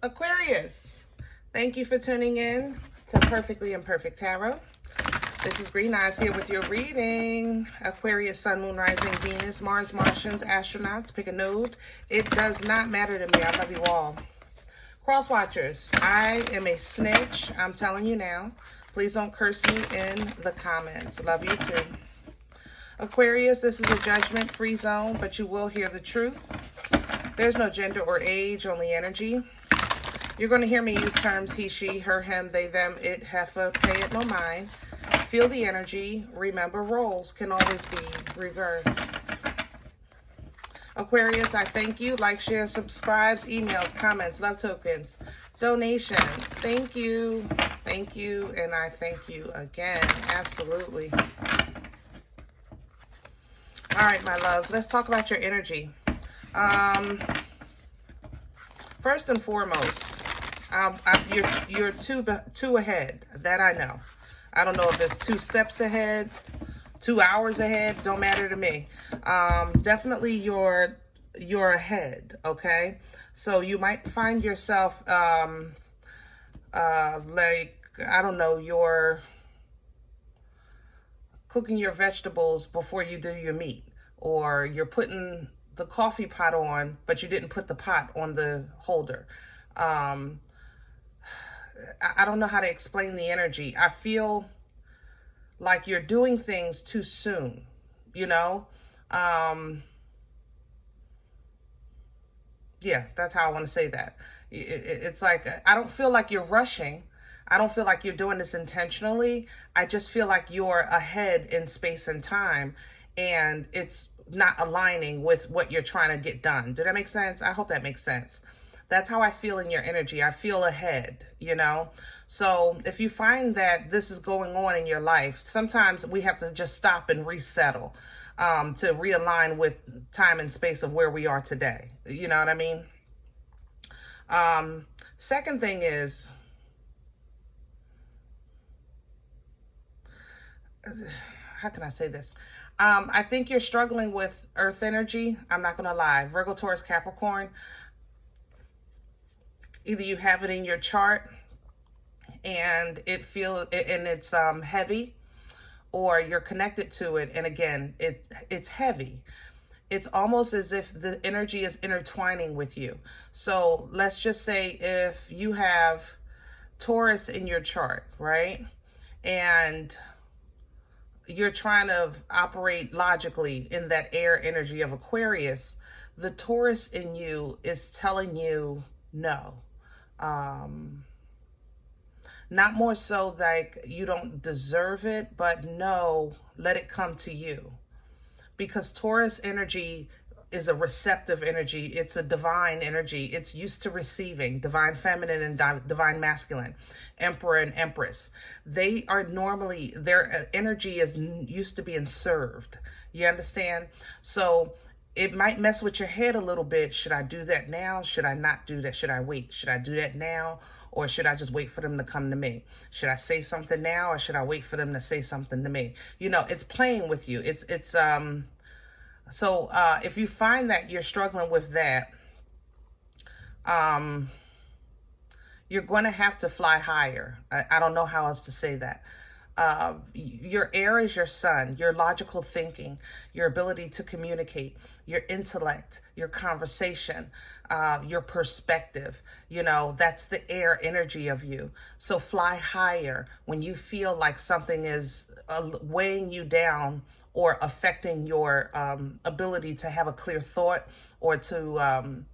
Aquarius, thank you for tuning in to Perfectly Imperfect Tarot. This is Green Eyes here with your reading. Aquarius, Sun, Moon, Rising, Venus, Mars, Martians, astronauts, pick a node. It does not matter to me. I love you all. Cross watchers, I am a snitch. I'm telling you now. Please don't curse me in the comments. Love you too. Aquarius, this is a judgment-free zone, but you will hear the truth. There's no gender or age, only energy. You're going to hear me use terms he, she, her, him, they, them, it, heifer, pay it no mind. Feel the energy. Remember, roles can always be reversed. Aquarius, I thank you. Like, share, subscribes, emails, comments, love tokens, donations. Thank you. Thank you. And I thank you again. Absolutely. All right, my loves, let's talk about your energy. First and foremost, you're two ahead. That I know. I don't know if it's 2 steps ahead, 2 hours ahead. Don't matter to me. Definitely you're ahead. Okay, so you might find yourself like, I don't know, you're cooking your vegetables before you do your meat, or you're putting the coffee pot on, but you didn't put the pot on the holder. I don't know how to explain the energy. I feel like you're doing things too soon, you know? Yeah, that's how I want to say that. It's like, I don't feel like you're rushing. I don't feel like you're doing this intentionally. I just feel like you're ahead in space and time, and it's not aligning with what you're trying to get done. Did that make sense? I hope that makes sense. That's how I feel in your energy. I feel ahead, you know? So if you find that this is going on in your life, sometimes we have to just stop and resettle to realign with time and space of where we are today. You know what I mean? Second thing is, how can I say this? I think you're struggling with earth energy. I'm not going to lie. Virgo, Taurus, Capricorn. Either you have it in your chart and it's heavy, or you're connected to it. And again, it's heavy. It's almost as if the energy is intertwining with you. So let's just say if you have Taurus in your chart, right? And you're trying to operate logically in that air energy of Aquarius, the Taurus in you is telling you no. Not more so like you don't deserve it, but no, let it come to you. Because Taurus energy is a receptive energy. It's a divine energy. It's used to receiving, divine feminine and divine masculine, emperor and empress. They are normally, their energy is used to being served. You understand? So it might mess with your head a little bit. Should I do that now? Should I not do that? Should I wait? Should I do that now? Or should I just wait for them to come to me? Should I say something now, or should I wait for them to say something to me? You know, it's playing with you. So if you find that you're struggling with that, you're going to have to fly higher. I don't know how else to say that. Your air is your sun, your logical thinking, your ability to communicate, your intellect, your conversation, your perspective. You know, that's the air energy of you. So fly higher when you feel like something is weighing you down or affecting your ability to have a clear thought, or to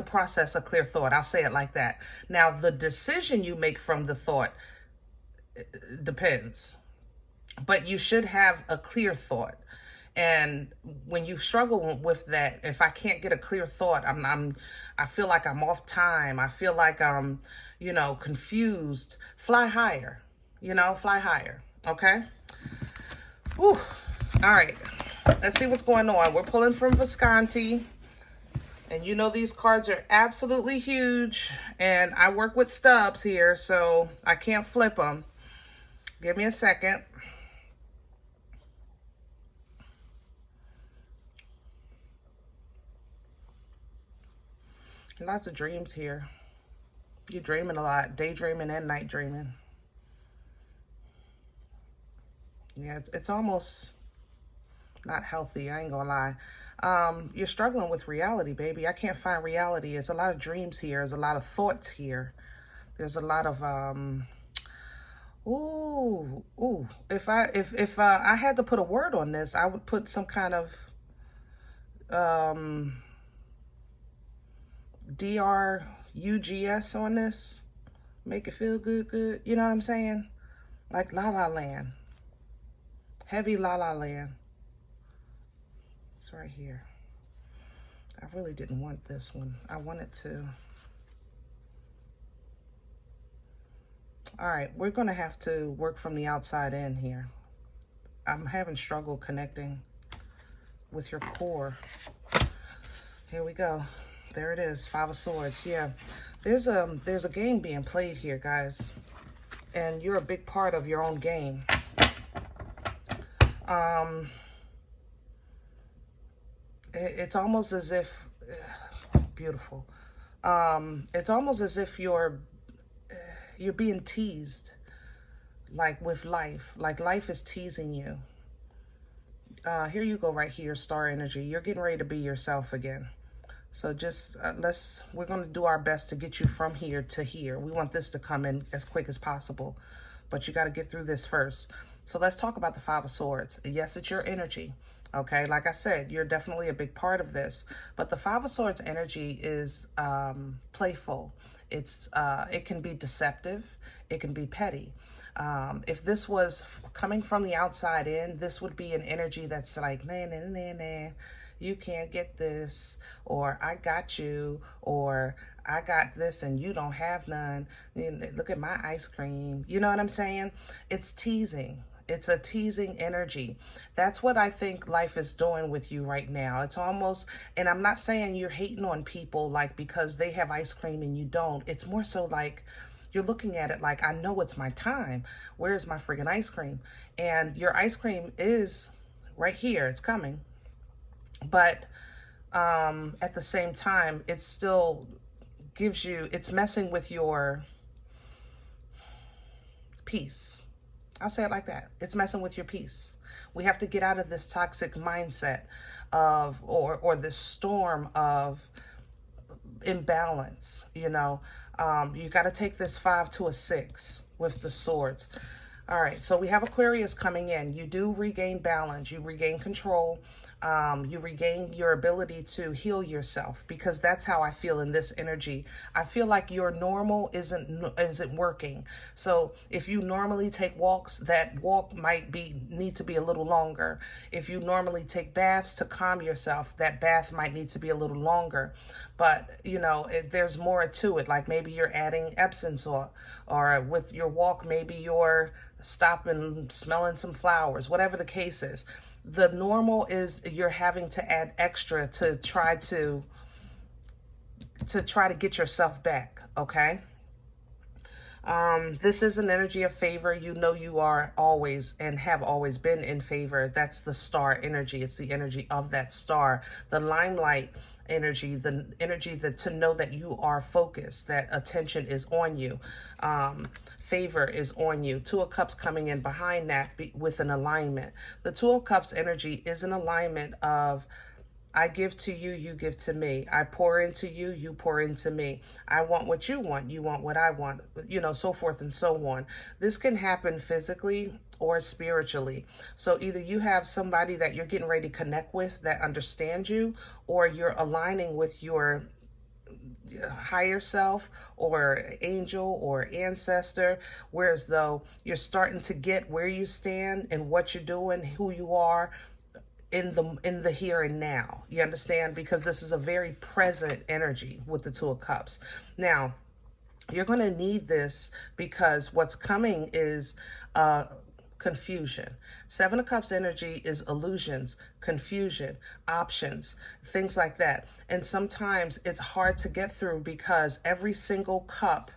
process a clear thought. I'll say it like that. Now, the decision you make from the thought depends, but you should have a clear thought. And when you struggle with that, if I can't get a clear thought, I feel like I'm off time. I feel like I'm, confused. Fly higher, fly higher. Okay. Whew. All right. Let's see what's going on. We're pulling from Visconti. And these cards are absolutely huge. And I work with stubs here, so I can't flip them. Give me a second. Lots of dreams here. You're dreaming a lot, daydreaming and night dreaming. Yeah, it's almost not healthy, I ain't gonna lie. You're struggling with reality, baby. I can't find reality. There's a lot of dreams here. There's a lot of thoughts here. There's a lot of ooh. If I had to put a word on this, I would put some kind of DRUGS on this. Make it feel good. You know what I'm saying? Like La La Land. Heavy La La Land. It's right here. I really didn't want this one. I wanted to. All right, we're going to have to work from the outside in here. I'm having struggle connecting with your core. Here we go. There it is, Five of Swords. Yeah, there's a game being played here, guys, and you're a big part of your own game. It's almost as if beautiful. It's almost as if you're being teased, like with life. Like life is teasing you. Here you go, right here, star energy. You're getting ready to be yourself again. So just we're going to do our best to get you from here to here. We want this to come in as quick as possible, but you got to get through this first. So let's talk about the Five of Swords. Yes, it's your energy. Okay, like I said, you're definitely a big part of this, but the Five of Swords energy is playful. It can be deceptive. It can be petty. If this was coming from the outside in, this would be an energy that's like, nah, you can't get this, or I got you, or I got this and you don't have none. Look at my ice cream. You know what I'm saying? It's teasing. It's a teasing energy. That's what I think life is doing with you right now. It's almost, and I'm not saying you're hating on people like because they have ice cream and you don't. It's more so like you're looking at it like, I know it's my time. Where's my friggin' ice cream? And your ice cream is right here. It's coming. But at the same time, it still gives you, it's messing with your peace. I'll say it like that. It's messing with your peace. We have to get out of this toxic mindset of, or this storm of imbalance, you know. You got to take this 5 to a 6 with the swords. All right, so we have Aquarius coming in. You do regain balance. You regain control. You regain your ability to heal yourself, because that's how I feel in this energy. I feel like your normal isn't working. So if you normally take walks, that walk might need to be a little longer. If you normally take baths to calm yourself, that bath might need to be a little longer. But, you know, there's more to it. Like maybe you're adding Epsom salt, or with your walk, maybe you're stopping, smelling some flowers, whatever the case is. The normal is you're having to add extra to try to get yourself back, okay? This is an energy of favor. You know you are always and have always been in favor. That's the star energy. It's the energy of that star. The limelight energy, the energy to know that you are focused, that attention is on you. Favor is on you. Two of Cups coming in behind that with an alignment. The Two of Cups energy is an alignment of, I give to you, you give to me. I pour into you, you pour into me. I want what you want, you want what I want, you know, so forth and so on. This can happen physically or spiritually. So either you have somebody that you're getting ready to connect with that understands you, or you're aligning with your higher self or angel or ancestor, whereas though you're starting to get where you stand and what you're doing, who you are in the here and now. You understand? Because this is a very present energy with the Two of Cups. Now, you're going to need this because what's coming is confusion. Seven of Cups energy is illusions, confusion, options, things like that. And sometimes it's hard to get through because every single cup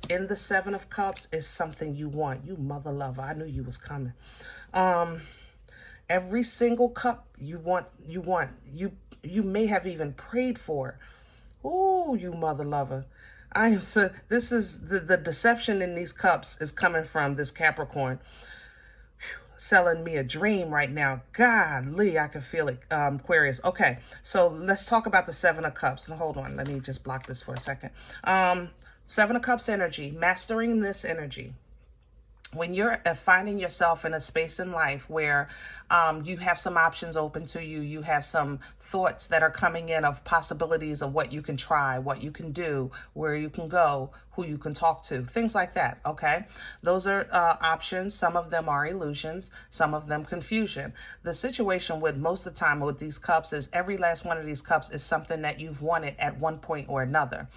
in the Seven of Cups is something you want. You mother lover, I knew you was coming. Every single cup you want, you may have even prayed for. Ooh, you mother lover. I am so, this is the deception in these cups is coming from this Capricorn selling me a dream right now. Golly, I can feel it, Aquarius. Okay, so let's talk about the Seven of Cups. And hold on, let me just block this for a second. Seven of Cups energy, mastering this energy. When you're finding yourself in a space in life where you have some options open to you, you have some thoughts that are coming in of possibilities of what you can try, what you can do, where you can go, who you can talk to, things like that, okay? Those are options. Some of them are illusions, some of them confusion. The situation with most of the time with these cups is every last one of these cups is something that you've wanted at one point or another.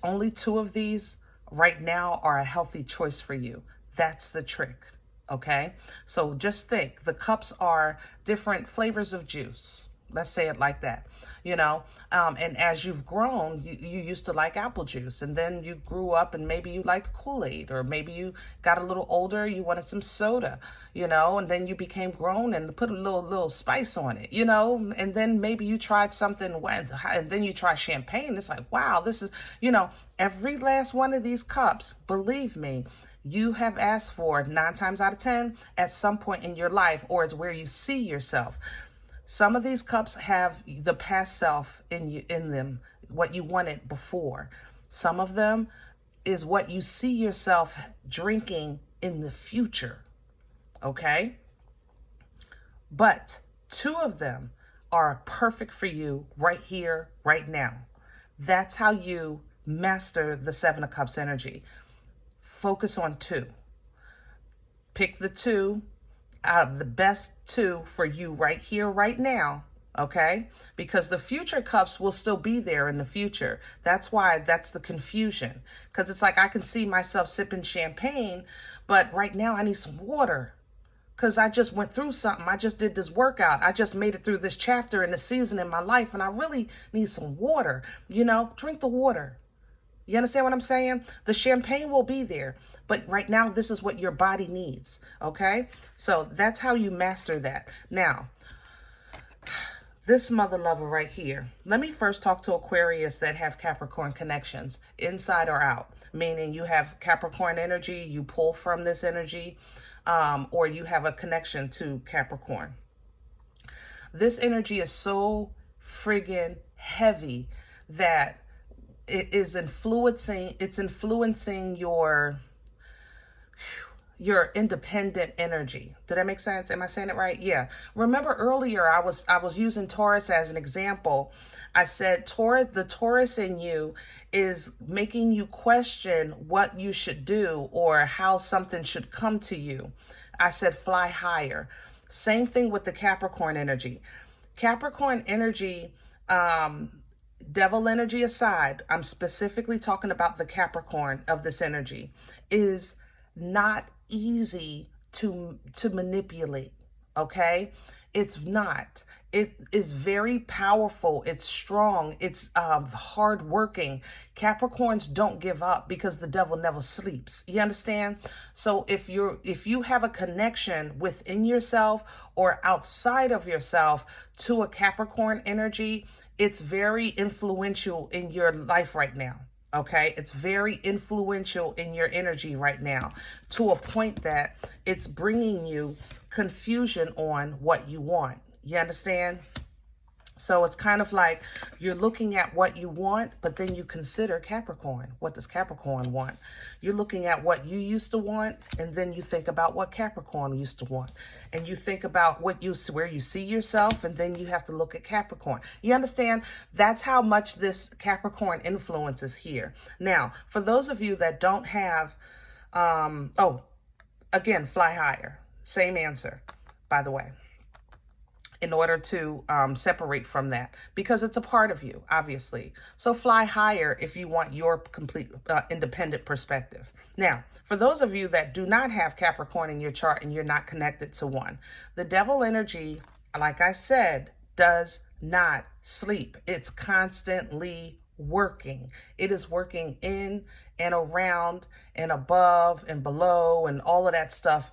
Only two of these right now are a healthy choice for you. That's the trick, okay? So just think, the cups are different flavors of juice. Let's say it like that, you know? And as you've grown, you used to like apple juice, and then you grew up and maybe you liked Kool-Aid, or maybe you got a little older, you wanted some soda, you know? And then you became grown and put a little spice on it, you know? And then maybe you tried something, and then you try champagne. It's like, wow, this is, you know, every last one of these cups, believe me, you have asked for 9 times out of 10 at some point in your life, or it's where you see yourself. Some of these cups have the past self in them, what you wanted before. Some of them is what you see yourself drinking in the future, okay? But 2 of them are perfect for you right here, right now. That's how you master the Seven of Cups energy. Focus on 2. Pick the 2 out of the best 2 for you right here, right now, okay? Because the future cups will still be there in the future. That's why that's the confusion. Because it's like I can see myself sipping champagne, but right now I need some water. Because I just went through something. I just did this workout. I just made it through this chapter in the season in my life, and I really need some water. You know, drink the water. You understand what I'm saying? The champagne will be there, but right now, this is what your body needs, okay? So that's how you master that. Now, this mother lover right here, let me first talk to Aquarius that have Capricorn connections, inside or out, meaning you have Capricorn energy, you pull from this energy, or you have a connection to Capricorn. This energy is so friggin' heavy that it is influencing your independent energy. Did that make sense? Am I saying it right? Yeah. Remember earlier I was using Taurus as an example. I said the Taurus in you is making you question what you should do or how something should come to you. I said fly higher. Same thing with the Capricorn energy. Capricorn energy, devil energy aside, I'm specifically talking about the Capricorn of this energy, is not easy to manipulate, okay? It's not. It is very powerful. It's strong. It's hardworking. Capricorns don't give up because the devil never sleeps. You understand? So if you have a connection within yourself or outside of yourself to a Capricorn energy, it's very influential in your life right now. Okay, it's very influential in your energy right now, to a point that it's bringing you confusion on what you want. You understand? So it's kind of like you're looking at what you want, but then you consider Capricorn. What does Capricorn want? You're looking at what you used to want, and then you think about what Capricorn used to want. And you think about where you see yourself, and then you have to look at Capricorn. You understand? That's how much this Capricorn influence is here. Now, for those of you that don't have, again, fly higher. Same answer, by the way, in order to separate from that, because it's a part of you, obviously. So fly higher if you want your complete independent perspective. Now, for those of you that do not have Capricorn in your chart and you're not connected to one, the devil energy, like I said, does not sleep. It's constantly working. It is working in and around and above and below and all of that stuff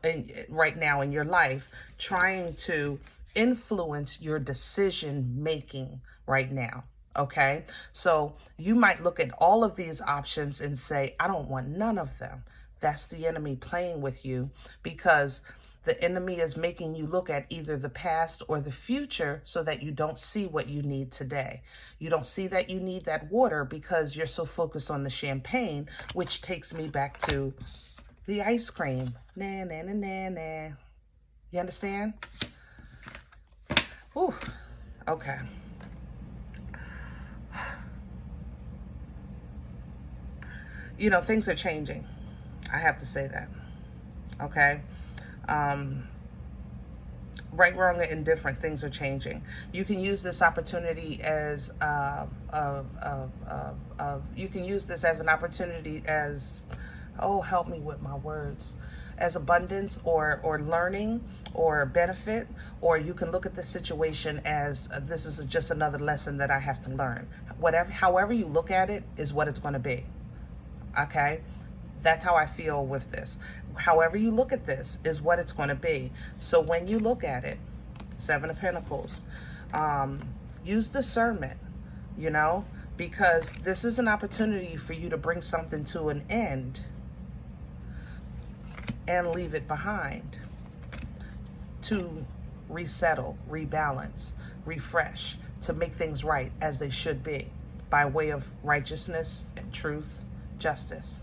right now in your life, trying to influence your decision making right now. Okay, so you might look at all of these options and say, I don't want none of them. That's the enemy playing with you, because the enemy is making you look at either the past or the future so that you don't see what you need today. You don't see that you need that water because you're so focused on the champagne, which takes me back to the ice cream. Nah, nah, nah, nah, nah. You understand? Ooh, okay. You know, things are changing. I have to say that. Okay? Right, wrong, or indifferent, things are changing. You can use this opportunity as you can use this as an opportunity as, oh, help me with my words, as abundance or learning or benefit, or you can look at the situation as this is just another lesson that I have to learn. However you look at it is what it's going to be. Okay? That's how I feel with this. However you look at this is what it's going to be. So when you look at it, Seven of Pentacles, use discernment, you know, because this is an opportunity for you to bring something to an end and leave it behind, to resettle, rebalance, refresh, to make things right as they should be by way of righteousness and truth, justice.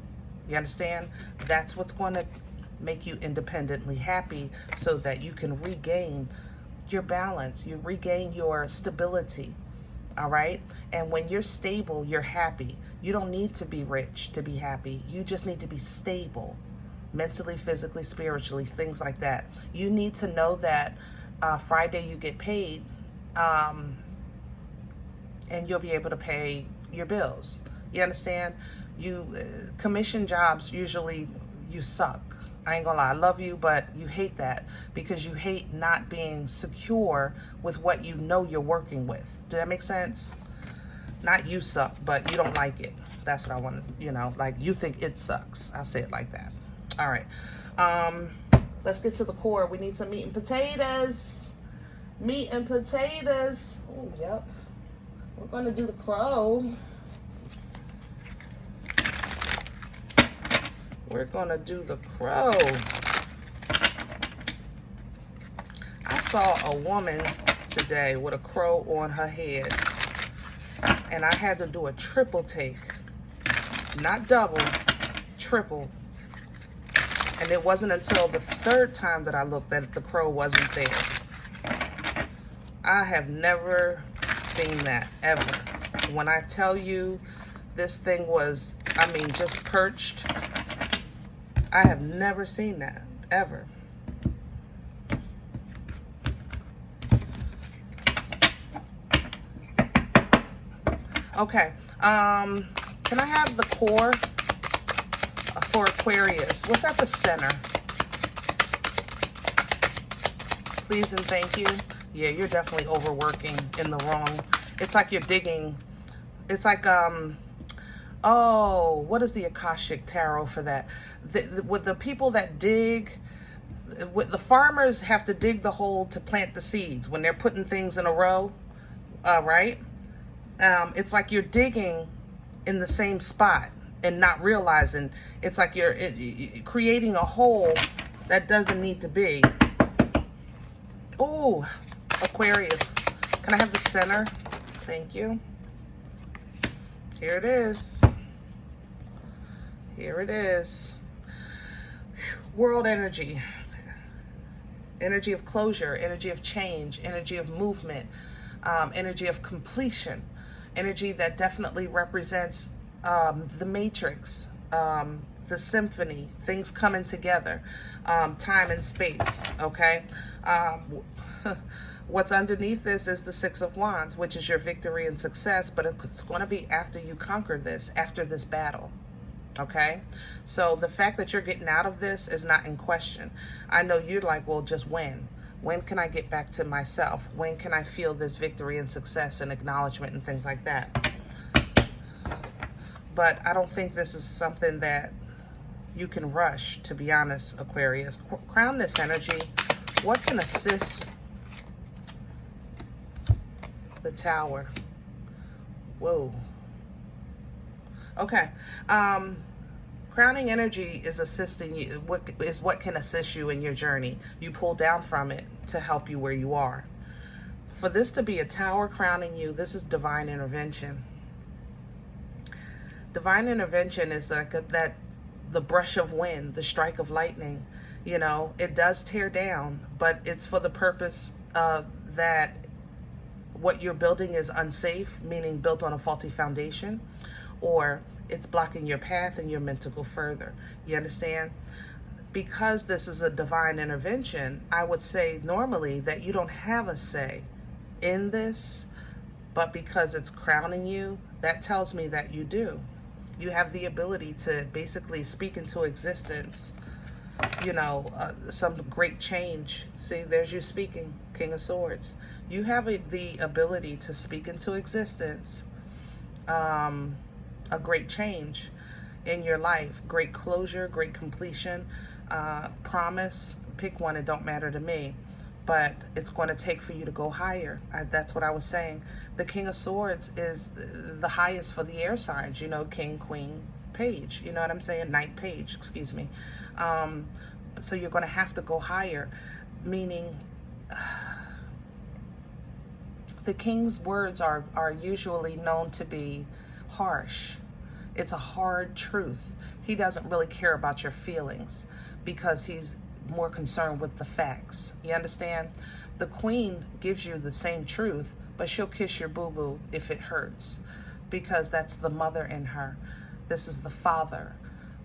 You understand? That's what's going to make you independently happy, so that you can regain your balance, you regain your stability. All right? And when you're stable, you're happy. You don't need to be rich to be happy. You just need to be stable, mentally, physically, spiritually, things like that. You need to know that Friday you get paid, and you'll be able to pay your bills. You understand? Commission jobs, usually you suck. I ain't gonna lie, I love you, but you hate that because you hate not being secure with what you know you're working with. Does that make sense? Not you suck, but you don't like it. That's what I want to, you know, like you think it sucks. I'll say it like that. All right. Let's get to the core. We need some meat and potatoes. Meat and potatoes. Oh, yep. We're gonna do the crow. We're gonna do the crow. I saw a woman today with a crow on her head, and I had to do a triple take. Not double, triple. And it wasn't until the third time that I looked that the crow wasn't there. I have never seen that, ever. When I tell you this thing was, I mean, just perched, I have never seen that, ever. Okay, can I have the core for Aquarius? What's at the center? Please and thank you. Yeah, you're definitely overworking in the wrong. It's like you're digging. It's like, oh, what is the Akashic Tarot for that? With the people that dig, with the farmers have to dig the hole to plant the seeds when they're putting things in a row, right? It's like you're digging in the same spot and not realizing. It's like you're creating a hole that doesn't need to be. Oh, Aquarius. Can I have the center? Thank you. Here it is. Here it is. World energy. Energy of closure, energy of change, energy of movement, energy of completion, energy that definitely represents the matrix, the symphony, things coming together, time and space, okay? What's underneath this is the Six of Wands, which is your victory and success, but it's going to be after you conquer this, after this battle. Okay, so the fact that you're getting out of this is not in question. I know you're like, well, just when? When can I get back to myself? When can I feel this victory and success and acknowledgement and things like that? But I don't think this is something that you can rush, to be honest, Aquarius. Crown this energy. What can assist the Tower? Whoa. Okay. Crowning energy is assisting you, what can assist you in your journey. You pull down from it to help you where you are. For this to be a tower crowning you, this is divine intervention. Divine intervention is like the brush of wind, the strike of lightning. You know, it does tear down, but it's for the purpose that what you're building is unsafe, meaning built on a faulty foundation, or it's blocking your path and you're meant to go further. You understand? Because this is a divine intervention, I would say normally that you don't have a say in this, but because it's crowning you, that tells me that you do. You have the ability to basically speak into existence, you know, some great change. See, there's you speaking, King of Swords. You have the ability to speak into existence a great change in your life, great closure, great completion, promise. Pick one, it don't matter to me, but it's going to take for you to go higher. That's what I was saying. The King of Swords is the highest for the air signs, you know, King, Queen, Page, you know what I'm saying? Knight, Page, excuse me. So you're going to have to go higher, meaning the King's words are usually known to be harsh. It's a hard truth. He doesn't really care about your feelings because he's more concerned with the facts. You understand? The Queen gives you the same truth, but she'll kiss your boo-boo if it hurts, because that's the mother in her. This is the father.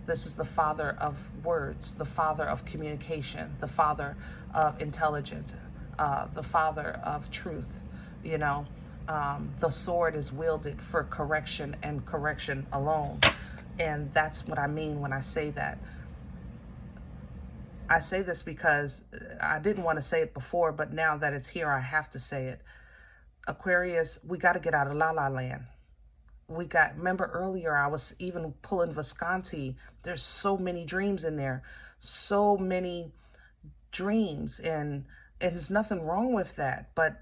This is the father of words, the father of communication, the father of intelligence, the father of truth, you know. The sword is wielded for correction and correction alone. And that's what I mean when I say that. I say this because I didn't want to say it before, but now that it's here, I have to say it. Aquarius, we got to get out of La La Land. Remember earlier, I was even pulling Visconti. There's so many dreams in there. So many dreams, and there's nothing wrong with that, but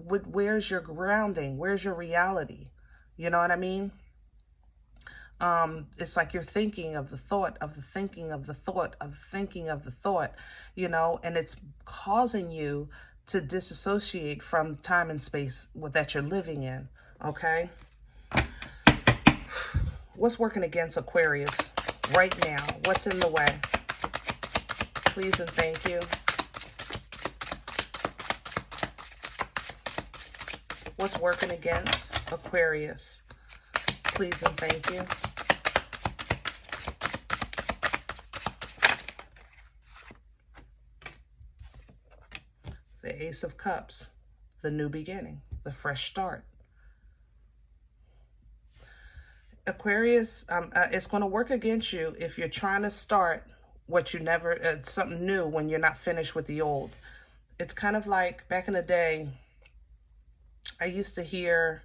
where's your grounding? Where's your reality? You know what I mean? It's like you're thinking of the thought of the thinking of the thought of thinking of the thought, you know, and it's causing you to disassociate from time and space that you're living in, okay? What's working against Aquarius right now? What's in the way? Please and thank you. What's working against Aquarius? Please and thank you. The Ace of Cups, the new beginning, the fresh start. Aquarius, it's going to work against you if you're trying to start what you never, something new when you're not finished with the old. It's kind of like back in the day, I used to hear,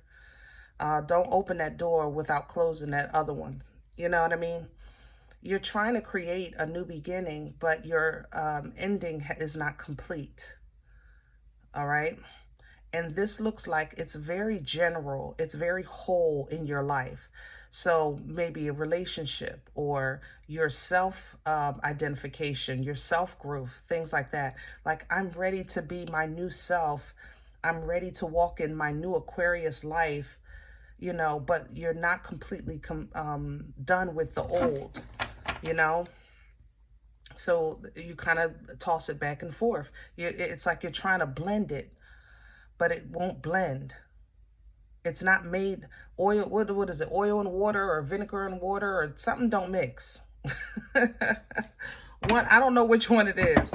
don't open that door without closing that other one. You know what I mean? You're trying to create a new beginning, but your ending is not complete. All right? And this looks like it's very general. It's very whole in your life. So maybe a relationship or your self-identification, your self-growth, things like that. Like, I'm ready to be my new self. I'm ready to walk in my new Aquarius life, you know, but you're not completely done with the old, you know. So you kind of toss it back and forth. It's like you're trying to blend it, but it won't blend. It's not made oil. What is it? Oil and water, or vinegar and water, or something don't mix. I don't know which one it is,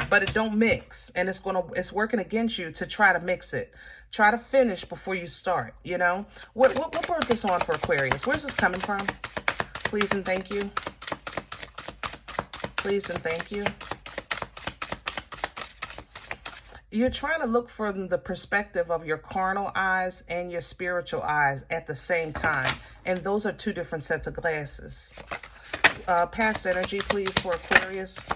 but it don't mix, and it's working against you to try to mix it. Try to finish before you start. You know what brought this on for Aquarius? Where's this coming from? Please and thank you. Please and thank you. You're trying to look from the perspective of your carnal eyes and your spiritual eyes at the same time. And those are two different sets of glasses. Past energy, please, for Aquarius.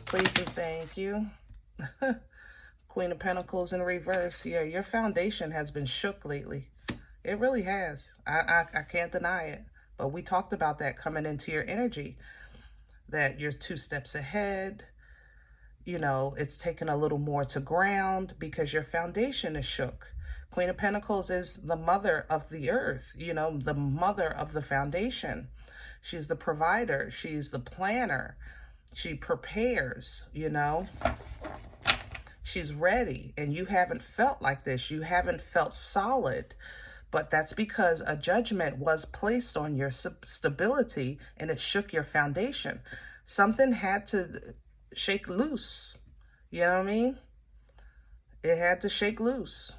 Please and thank you. Queen of Pentacles in reverse. Yeah, your foundation has been shook lately. It really has. I can't deny it. But we talked about that coming into your energy, that you're 2 steps ahead. You know, it's taken a little more to ground because your foundation is shook. Queen of Pentacles is the mother of the earth, you know, the mother of the foundation. She's the provider. She's the planner. She prepares, you know. She's ready. And you haven't felt like this. You haven't felt solid. But that's because a judgment was placed on your stability and it shook your foundation. Something had to shake loose. You know what I mean? It had to shake loose.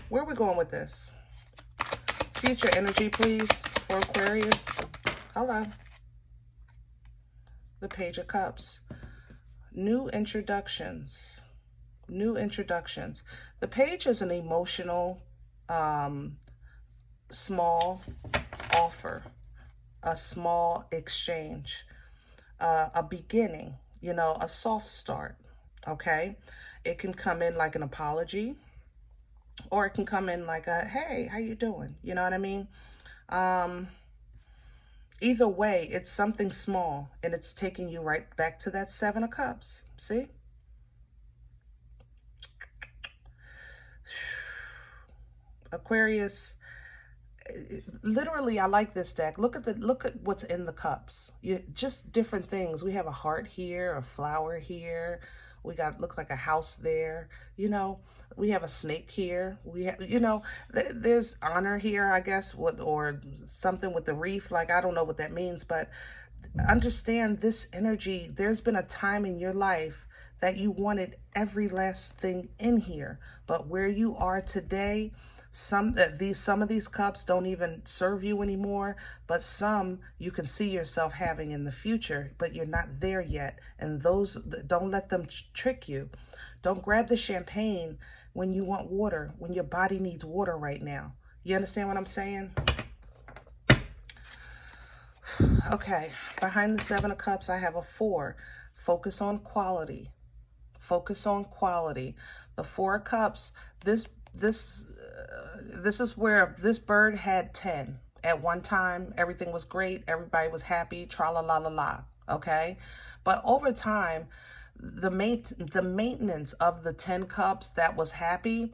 Where are we going with this? Future energy, please, for Aquarius. Hello. The Page of Cups. New introductions. New introductions. The Page is an emotional, small offer, a small exchange, a beginning, you know, a soft start, okay? It can come in like an apology, or it can come in like a, hey, how you doing? You know what I mean? Either way, it's something small, and it's taking you right back to that 7 of Cups. See? Aquarius, literally, I like this deck. Look at what's in the cups. Just different things. We have a heart here, a flower here. We got, look like a house there. You know, we have a snake here. We have, you know, there's honor here, I guess, or something with the reef. Like, I don't know what that means, but understand this energy. There's been a time in your life that you wanted every last thing in here, but where you are today, some of these cups don't even serve you anymore, but some you can see yourself having in the future, but you're not there yet. And those, don't let them trick you. Don't grab the champagne when you want water, when your body needs water right now. You understand what I'm saying? Okay, behind the 7 of Cups, I have a 4. Focus on quality. Focus on quality. The 4 of Cups, this is where this bird had 10. At one time, everything was great. Everybody was happy. Tra-la-la-la-la. Okay? But over time, the maintenance of the 10 cups that was happy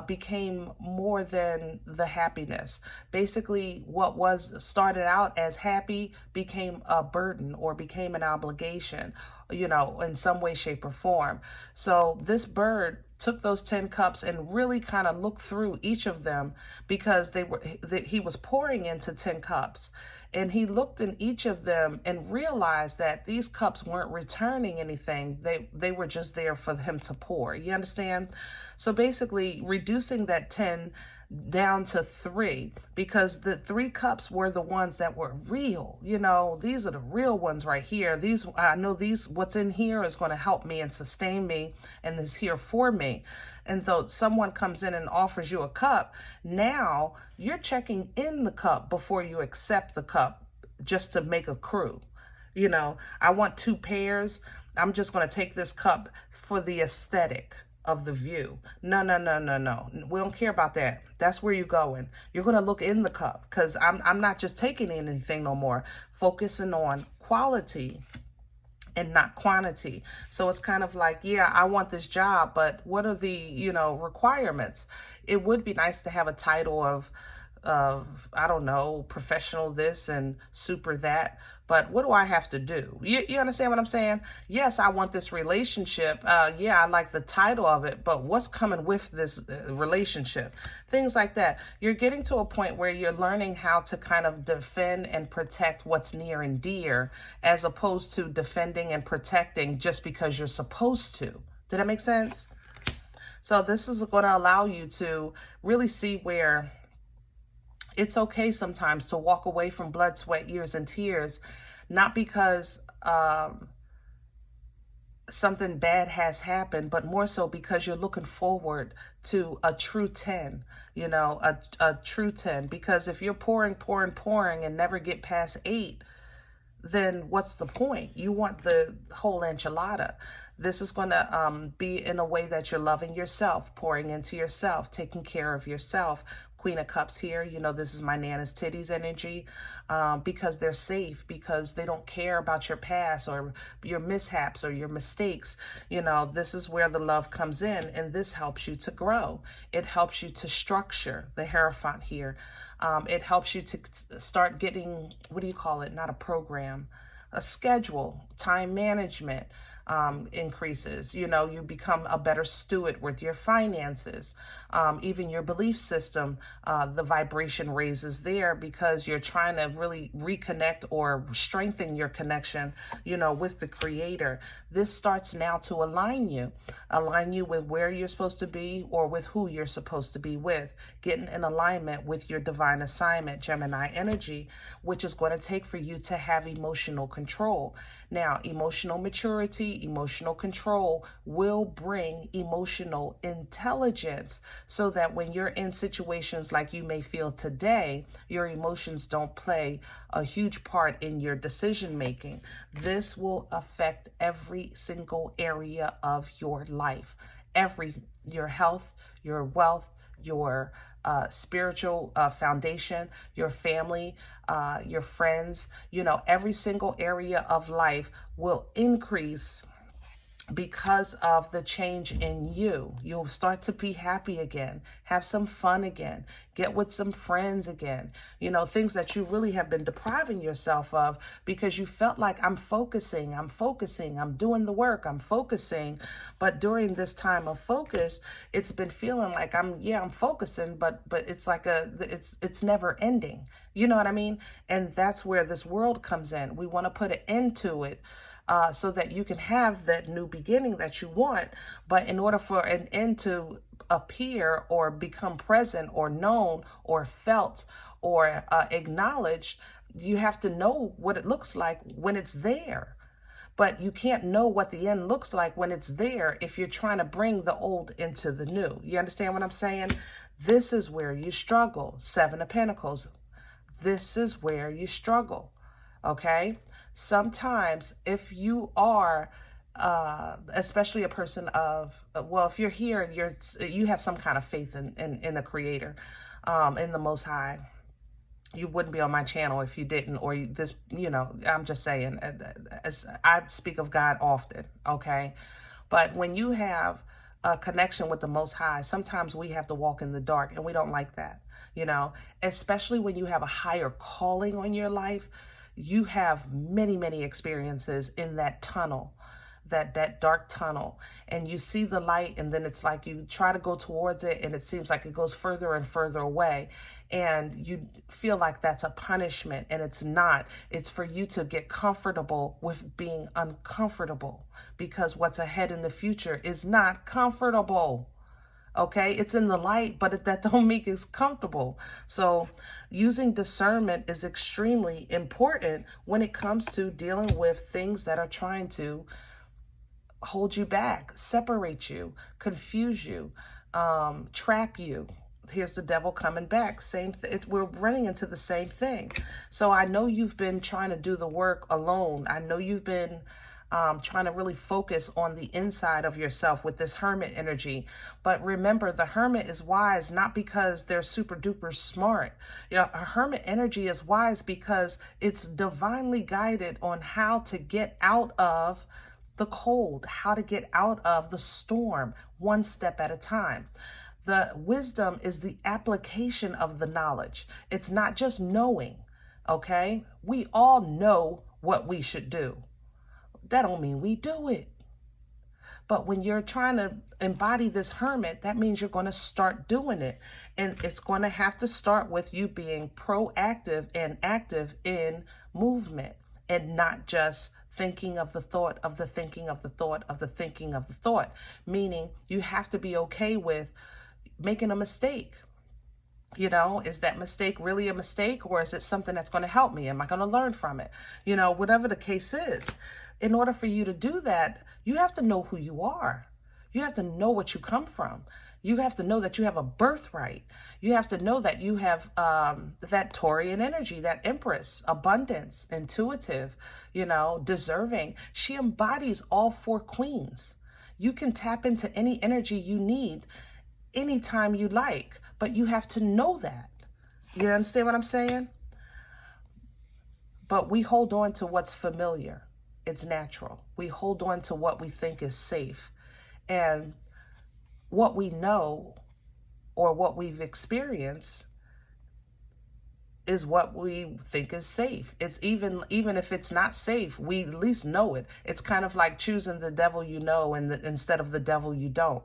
became more than the happiness. Basically, what was started out as happy became a burden or became an obligation, you know, in some way, shape, or form. So this bird took those 10 cups and really kind of looked through each of them, because he was pouring into 10 cups, and he looked in each of them and realized that these cups weren't returning anything. They were just there for him to pour. You understand? So basically reducing that 10 down to 3, because the 3 cups were the ones that were real. You know, these are the real ones right here. These, I know what's in here is going to help me and sustain me and is here for me. And though someone comes in and offers you a cup, now you're checking in the cup before you accept the cup, just to make a crew. You know, I want 2 pairs. I'm just going to take this cup for the aesthetic of the view. No. We don't care about that. That's where you're going. You're going to look in the cup, because I'm not just taking in anything no more. Focusing on quality and not quantity. So it's kind of like, yeah, I want this job, but what are the, you know, requirements? It would be nice to have a title of I don't know, professional this and super that, but what do I have to do? You understand what I'm saying? Yes, I want this relationship. Yeah, I like the title of it, but what's coming with this relationship? Things like that. You're getting to a point where you're learning how to kind of defend and protect what's near and dear, as opposed to defending and protecting just because you're supposed to. Did that make sense? So this is going to allow you to really see where it's okay sometimes to walk away from blood, sweat, years, and tears, not because something bad has happened, but more so because you're looking forward to a true 10, you know, a true 10. Because if you're pouring and never get past 8, then what's the point? You want the whole enchilada. This is going to be in a way that you're loving yourself, pouring into yourself, taking care of yourself. Queen of Cups here, you know, this is my Nana's titties energy, because they're safe, because they don't care about your past or your mishaps or your mistakes. You know, this is where the love comes in, and this helps you to grow. It helps you to structure the Hierophant here. It helps you to start getting, what do you call it? Not a program, a schedule, time management. Increases. You know, you become a better steward with your finances. Even your belief system, the vibration raises there, because you're trying to really reconnect or strengthen your connection, you know, with the Creator. This starts now to align you with where you're supposed to be, or with who you're supposed to be with, getting in alignment with your divine assignment, Gemini energy, which is going to take for you to have emotional control. Now, emotional maturity, emotional control will bring emotional intelligence, so that when you're in situations like you may feel today, your emotions don't play a huge part in your decision making. This will affect every single area of your life, your health, your wealth, your spiritual foundation, your family, your friends. You know, every single area of life will increase because of the change in you. You'll start to be happy again, have some fun again, get with some friends again, you know, things that you really have been depriving yourself of, because you felt like I'm focusing, I'm doing the work, I'm focusing. But during this time of focus, it's been feeling like I'm focusing, but it's like it's never ending. You know what I mean? And that's where this world comes in. We want to put an end to it, so that you can have that new beginning that you want. But in order for an end to appear or become present or known or felt or acknowledged, you have to know what it looks like when it's there. But you can't know what the end looks like when it's there if you're trying to bring the old into the new. You understand what I'm saying? This is where you struggle. Seven of Pentacles. This is where you struggle. Okay? Sometimes if you are, especially a person of, well, if you're here and you have some kind of faith in the Creator, in the Most High, you wouldn't be on my channel if you didn't, or this, you know, I'm just saying, I speak of God often, okay? But when you have a connection with the Most High, sometimes we have to walk in the dark, and we don't like that, you know, especially when you have a higher calling on your life. You have many, many experiences in that tunnel, that dark tunnel, and you see the light, and then it's like you try to go towards it, and it seems like it goes further and further away, and you feel like that's a punishment, and it's not. It's for you to get comfortable with being uncomfortable, because what's ahead in the future is not comfortable. Okay, it's in the light, but that don't make it comfortable. So using discernment is extremely important when it comes to dealing with things that are trying to hold you back, separate you, confuse you, trap you. Here's the devil coming back. We're running into the same thing. So I know you've been trying to do the work alone. I know you've been trying to really focus on the inside of yourself with this Hermit energy. But remember, the Hermit is wise not because they're super duper smart. A Hermit energy is wise because it's divinely guided on how to get out of the cold, how to get out of the storm, one step at a time. The wisdom is the application of the knowledge. It's not just knowing, okay? We all know what we should do. That don't mean we do it. But when you're trying to embody this Hermit, that means you're going to start doing it. And it's going to have to start with you being proactive and active in movement, and not just thinking of the thought of the thinking of the thought of the thinking of the thought. Meaning you have to be okay with making a mistake. You know, is that mistake really a mistake, or is it something that's going to help me? Am I going to learn from it? You know, whatever the case is. In order for you to do that, you have to know who you are. You have to know what you come from. You have to know that you have a birthright. You have to know that you have that Taurian energy, that Empress, abundance, intuitive, deserving. She embodies all 4 queens. You can tap into any energy you need anytime you like, but you have to know that. You understand what I'm saying? But we hold on to what's familiar. It's natural. We hold on to what we think is safe. And what we know or what we've experienced is what we think is safe. It's even if it's not safe, we at least know it. It's kind of like choosing the devil you know instead of the devil you don't.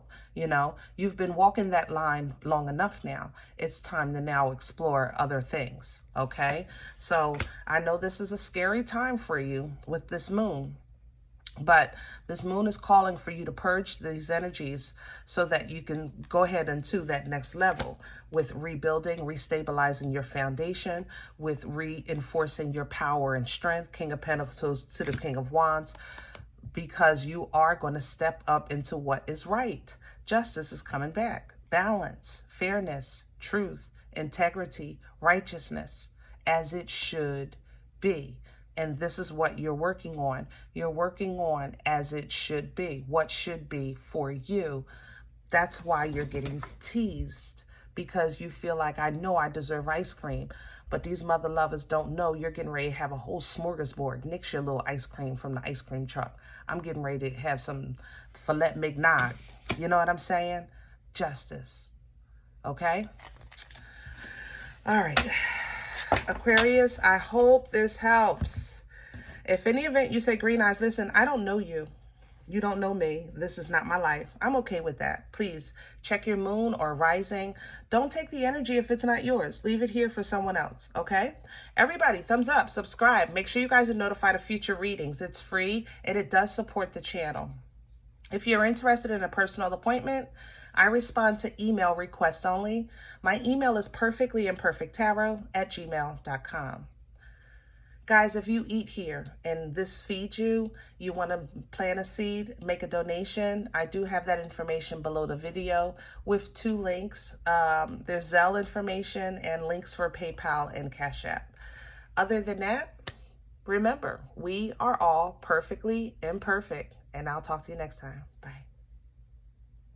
You've been walking that line long enough now. It's time to now explore other things, okay? So I know this is a scary time for you with this moon. But this moon is calling for you to purge these energies so that you can go ahead into that next level with rebuilding, restabilizing your foundation, with reinforcing your power and strength, King of Pentacles to the King of Wands, because you are going to step up into what is right. Justice is coming back. Balance, fairness, truth, integrity, righteousness, as it should be. And this is what you're working on. You're working on as it should be, what should be for you. That's why you're getting teased, because you feel like, I know I deserve ice cream, but these mother lovers don't know you're getting ready to have a whole smorgasbord. Nix your little ice cream from the ice cream truck. I'm getting ready to have some filet mignon. You know what I'm saying? Justice. Okay? All right. Aquarius, I hope this helps. If any event you say, Green Eyes, listen, I don't know you. You don't know me. This is not my life. I'm okay with that. Please check your moon or rising. Don't take the energy if it's not yours. Leave it here for someone else, okay? Everybody, thumbs up, subscribe. Make sure you guys are notified of future readings. It's free and it does support the channel. If you're interested in a personal appointment, I respond to email requests only. My email is perfectlyimperfecttarot@gmail.com. Guys, if you eat here and this feeds you, you want to plant a seed, make a donation, I do have that information below the video with 2 links. There's Zelle information and links for PayPal and CashApp. Other than that, remember, we are all perfectly imperfect. And I'll talk to you next time. Bye.